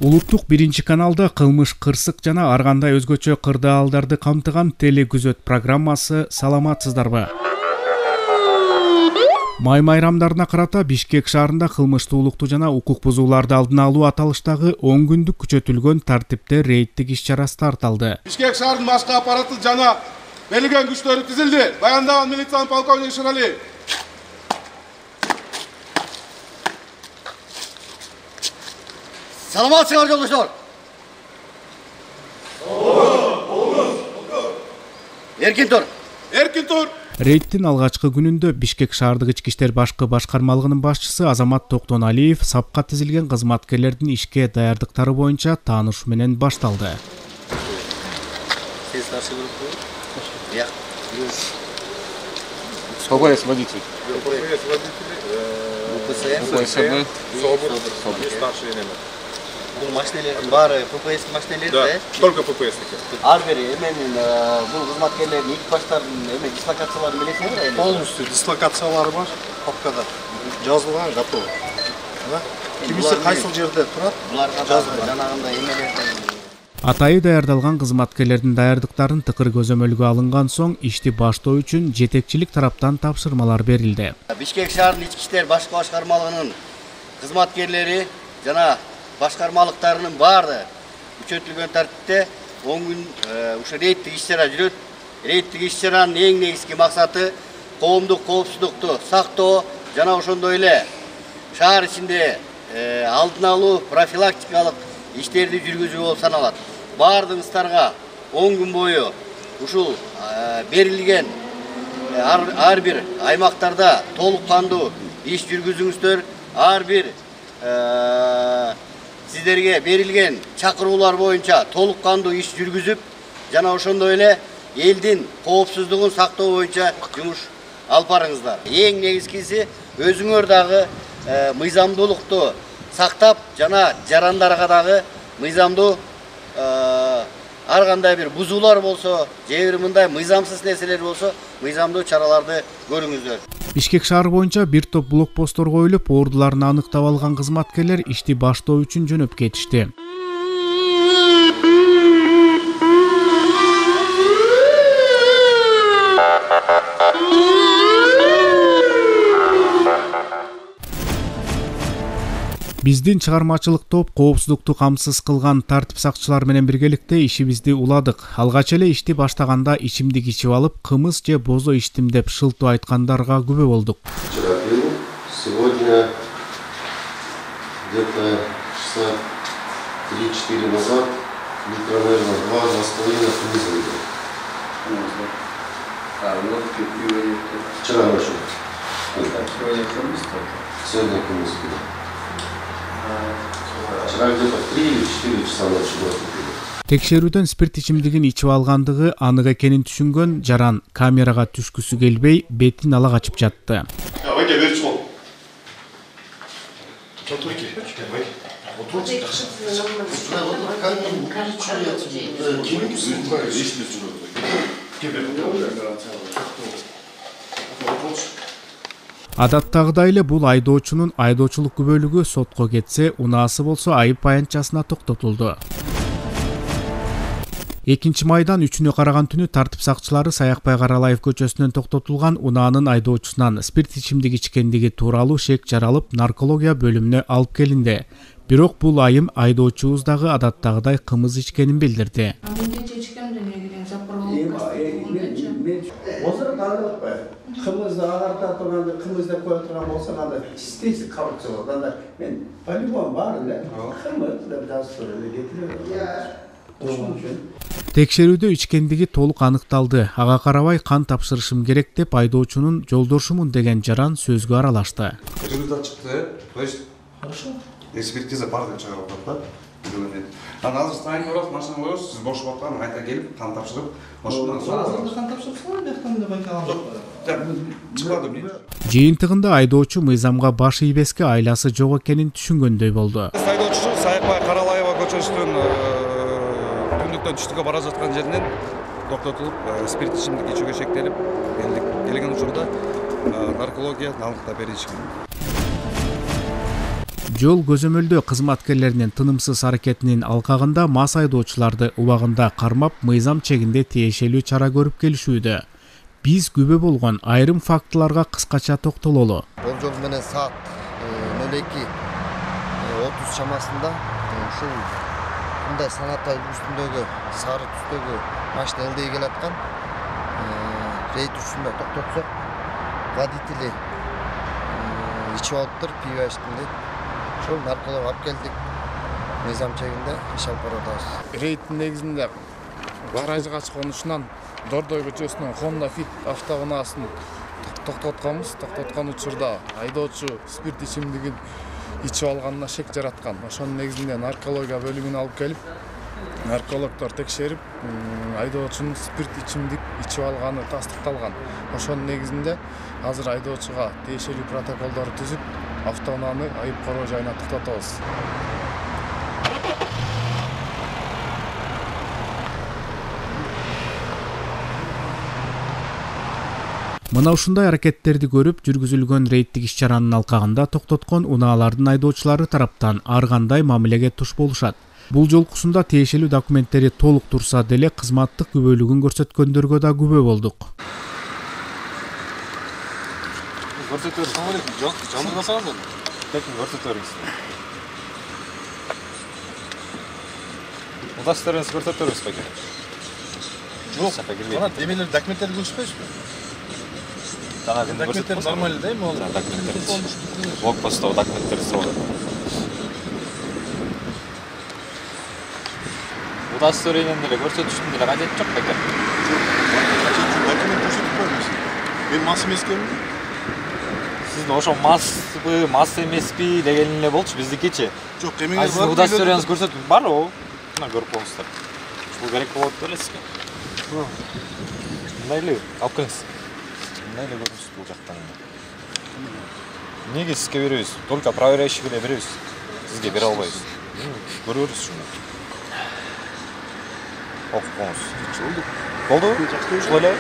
Улуттук 1-каналда кылмыш, кырсык жана ар кандай өзгөчө кырдаалдарды камтыган телекүзөт программасы саламатсыздарбы? Май майрамдарына карата Бишкек шаарында кылмыштуулукту жана укук бузууларды алдын алуу аталыштагы 10 күндүк күчөтүлгөн тартипте рейдтик иш-чарасы тартылды. Бишкек шаарынын башкы аппараты жана берилген күчтөр өткөзүлдү. Баяндаган милициянын полковник Шырали. Саламатсыздар жолдоштор. Эркин тур. Эркин тур. Рейдтин алгачкы күнүндө Бишкек шаардык ички иштер башкы башкармалыгынын башчысы Азамат Токтоналиев сапка тизилген кызматкерлердин ишке даярдыктары боюнча таанышуу менен башталды. ППС водитель. Бул машиналердин баары ППС машиналери да? Только ППС. Ар бири эменин бул кызматкерлердин экипаждардын эме дислокациялары билесиңер? Полностью дислокациялары бар. Папкада жазылган, готово. Кимиси кайсыл жерде турат? Буларга жанагындай эмелерден Атайы даярдалган кызматкерлердин даярдыктарын тыкыр көзөмөлгө алынган соң ишти баштоо үчүн жетекчилик тараптан тапшырмалар берилди. Бишкек шаарынын ички иштер башкы башкармалыгынын кызматкерлери жана башкармалыктарынын баары күчөтүлгөн тартипте 10 күн ушу рейдтик иш-чара жүрөт. Рейдтик иш-чаранын эң негизги максаты коомдук коопсуздукту сактоо жана ошондой эле шаар ичинде алдын алуу, профилактикалык иштерди жүргүзүү болуп саналат. Баардыгыңыздарга 10 күн бою ушул берилген ар бир аймактарда толук кандуу иш жүргүзүңүздөр, ар бир сиздерге берилген чакыруулар боюнча толук кандуу иш жүргүзүп, жана ошондой эле элдин коопсуздугун сактоо боюнча жумуш алып барыңыздар. Эң негизгиси өзүңөр дагы мыйзамдуулукту сактап, жана жарандарга дагы мыйзамдуу ар кандай бир бузуулар болсо, же бир мындай мыйзамсыз нерселер болсо, мыйзамдуу чараларды көрүңүздөр. Бишкек шаары боюнча бир топ блокпосттор коюлуп, оордуларын аныктап алган кызматкерлер ишти баштоо үчүн жөнөп кетишти. Биздин чыгармачылык топ коопсуздукту камсыз кылган тартип сакчылары менен биргеликте ишибизди уладык. Алгач эле ишти баштаганда ичимдик ичип алып, кымыз же бозо ичтим деп шылтоо айткандарга күбө болдук. Сегодня где-то часа 3-4 назад литра, наверное, 2-2,5 кымыз выпил. Вчера ночью. Сегодня кымыз пил. Вчера где-то 3 или 4 часа ночи было купили. Текшерүүдөн спирт ичимдигин ичип алгандыгы анык экенин түшүнгөн жаран камерага түшкүсү келбей бетин ала качып жатты. Адаттагыдай эле бул айдоочунун айдоочулук күбөлүгү сотко кетсе, унаасы болсо айып баянчасына токтотулду. 2 майдан 3-нө караган түнү тартип сакчылары Саякбай Каралаев көчөсүнөн токтотулган унаанын айдоочусунан спирт ичимдик ичкендиги тууралуу шек жаралып, наркология бөлүмүнө алып келинди. Бирок бул айым айдоочубуз дагы адаттагыдай кымыз ичкенин билдирди. Kımızda ağırda turanda kımızda koyulan olsa da isteyse kalıcı olur. Da ben polibon var öyle. Kımız da biraz sonra getiriyorum. Текшерүүдө ичкендиги толук аныкталды. Ага карабай кан тапшырышым керек деп айдоочунун жолдошумун деген жаран сөзгө аралашты. Результат чыкты. То есть хорошо. Экспертиза бар деп чыгарып атат да. Анан азыр стайын көрөт, машина коебуз, сиз бошуп аткан, айта келип, кан тапшырып, ошондон соң азыр Kان tapşırırsın mı? Bekten de bakalım. чыкпады эмне? Жыйынтыгында айдоочу мыйзамга баш ийбеске айласы жок экенин түшүнгөндөй болду. Айдоочу Саякбай Каралаева көчөсүнөн түндүктөн түштүккө бара жаткан жеринен токтотулуп, спирт ичимдик ичүүгө шектелип, келген учурда наркология налыкта беришкен. Жол көзөмөлдөө кызматкерлеринин тынымсыз аракетинин алкагында мас айдоочуларды убагында кармап, мыйзам чегинде тиешелүү чара көрүп келишүүдө. Биз күбө болгон айрым фактыларга кыскача токтололу. Болжол менен саат 02:30 чамасында ушул мындай санатай үлгүсүндөгү сары түстөгү машина ылдый келаткан рейд үстүндө токтотсок, водители ичип алыптыр, пиво ичтим дейт. Ошол нарколог алып келдик. Мыйзам чегинде иш алып барабыз. Рейдтин негизинде гаражга чыкканышынан Дордой көчөсүнөн Honda Fit автоунаасын токтотконбуз. Токтоткон учурда айдоочу спирт ичимдигин ичип алганына шек жараткан. Ошонун негизинде наркология бөлүмүнө алып келип, наркологдор текшерип, айдоочунун спирт ичимдик ичип алганы тастыкталган. Ошонун негизинде азыр айдоочуга тиешелүү протоколдорду түзүп, автоунааны айып короо жайына токтотобуз. Мына ушундай аракеттерди көрүп, жүргүзүлгөн рейдтик иш-чаранын алкагында токтоткон унаалардын айдоочулары тараптан ар кандай мамилеге туш болушат. Бул жолкусунда тиешелүү документтери толук турса деле кызматтык күбөлүгүн көрсөткөндөргө да күбө болдук. Удастырыңыз көрсөтөрүз беке. Жок, ана демелер документтерди көрсөтпөйсүзбү? Документтер нормально да эми ал? Блокпостто документтер сурап. Удастырыңыз деле көрсөтүштүн деле кажети жок беке. Документ көрсөтүп коймуш. Мен мас эмескенмин. Сиздин ошо мас эмеспи деген эле болчу биздикичи. Жок, эмеңер бар. Удастырыңыз көрсөтүп барбы? Мына көрүп коңуздар. Ушул керек болот белесизби? Мындай эле алып келиңиз. Мындай эле көрүнүш бул жактан. Эмнеге сизге беребиз? Только проверяющийге эле беребиз. Сизге бере албайбыз. Көрөбүз шуну. Окуп коңуз. Болдубу? Ушул эле.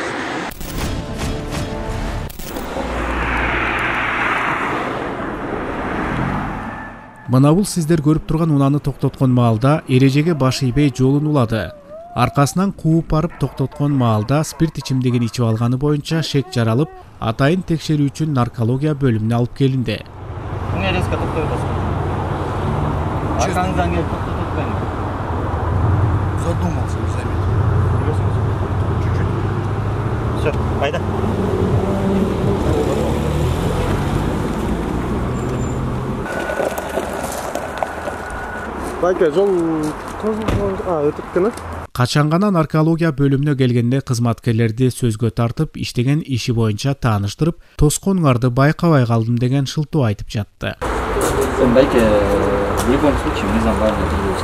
Мына бул сиздер көрүп турган унаны токтоткон маалда эрежеге баш ийбей жолун улады. Аркасынан кууп барып токтоткон маалда спирт ичимдигин ичип алганы боюнча шек жаралып, атайын текшерүү үчүн наркология бөлүмүнө алып келинди. Эмне резко токтой атасың? Аркаңыздан келип токтотпойм. Задумался, заметил. Чуть-чуть. Всё, пайда. Байка, жол өтүп Качан гана наркология бөлүмүнө келгенде кызматкерлерди сөзгө тартып, иштеген иши боюнча тааныштырып, тосконуңарды байкабай калдым деген шылтоо айтып жатты. Байке, в любом случае мыйзам баарын билебиз.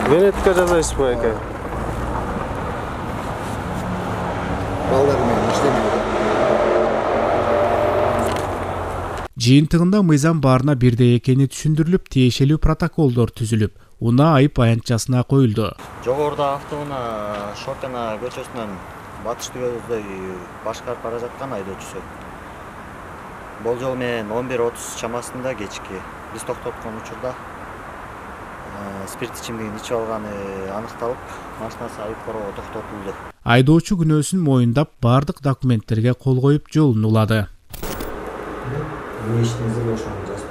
Венетке жазайсыз байке. Балдар менен иштемейт. Жыйынтыгында мыйзам баарына бирдей экени түшүндүрүлүп, тиешелүү протоколдор түзүлүп, унаа айып аянтчасына коюлду. Жогоруда автоунаа Шокана көчөсүнөн батыш түбөбүздөй башкарып бара жаткан айдоочусу. Болжол менен 11:30 чамасында кечки биз токтоткон учурда спирт ичимдигин ичип алганы аныкталып, машинасы айып короо токтотулду. Айдоочу күнөөсүн моюндап, бардык документтерге кол коюп жолун улады. Ne işinizi boşanacağız.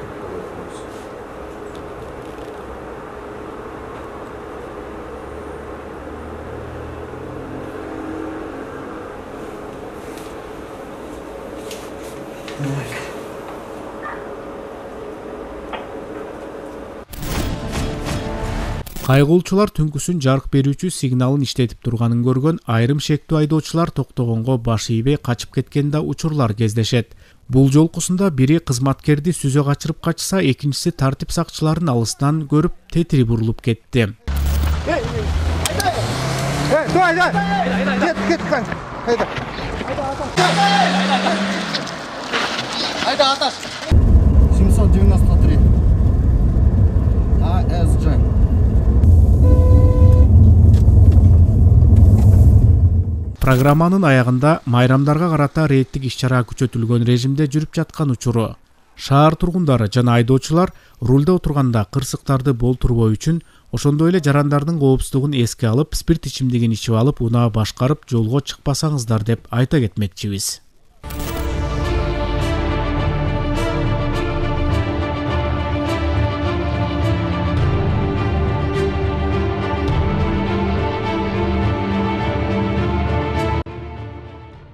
Кайгылчулар түнкүсүн жарык берүүчү сигналын иштетип турганын көргөн айрым шектүү айдоочулар токтогонго баш ийбей качып кеткен да учурлар кездешет. Бул жолкусунда бири кызматкерди сүзө качырып качса, экинчиси тартип сакчыларын алыстан көрүп тетири бурулуп кетти. Haydi Ataş. 793. ASC. Программанын аягында майрамдарга карата рейдтик иш-чара күчөтүлгөн режимде жүрүп жаткан учуру. Шаар тургундары жана айдоочулар рулда отурганда кырсыктарды болтурбоо үчүн, ошондой эле жарандардын коопсуздугун эске алып, спирт ичимдигин ичип алып, унаа башкарып жолго чыкпасаңыздар деп айта кетмекчибиз.